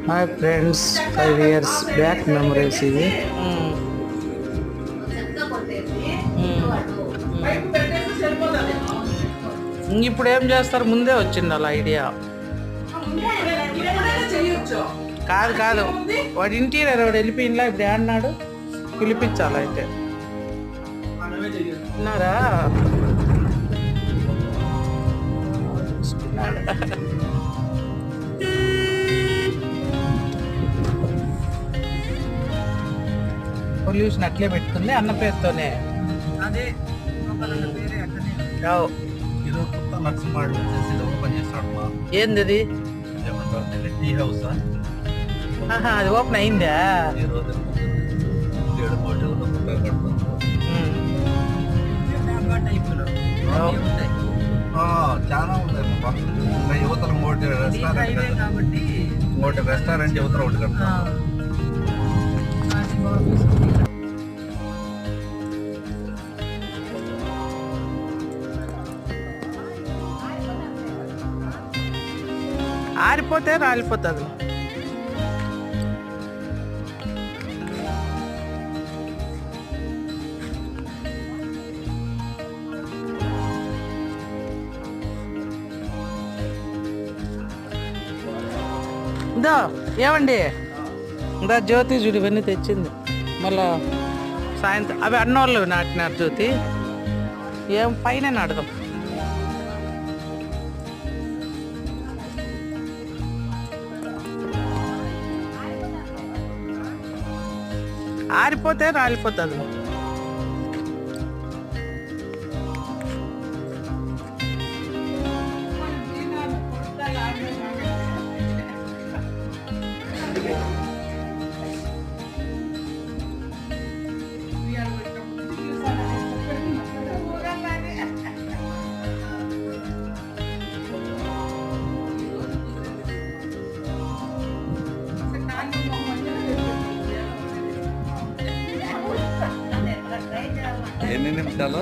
Hi friends, 5 years back memories ఇవి. ఇప్పుడు ఏం చేస్తారు? ముందే వచ్చింది అలా ఐడియా. కాదు కాదు, వాడు ఇంటీరియర్ వాడు వెళ్ళిపోయినలా. ఇప్పుడు ఏమన్నాడు? పిలిపించాలి అయితే. విన్నారా? పొల్యూషన్ అట్లే పెట్టుకుంది అన్న పేరుతోనే. అదే ఇది కొత్త నర్సింహాడు వచ్చేసి ఓపెన్ చేస్తాడు మా. ఏంది అది? ఏమంటారు, టీ హౌస్. అది ఓపెన్ అయిందా? ఈ రోజు 7 కొత్తగా కడుతుంది. చాలా ఉంటాయి ఇంకా యువతలు ఇంకోటి రెస్టారెంట్ యువతలు ఒకటి కడతాం. ఆరిపోతే రాలిపోతుంది. ఇందా ఏమండి, ఇందా జ్యోతి చూడు ఇవన్నీ తెచ్చింది. మళ్ళా సాయంత్రం అవి అన్నోళ్ళు నాటినారు. జ్యోతి ఏం పైన నాటకం. ఆరిపోతే రాలిపోతుంది. ఎన్ని నిమిషాలు?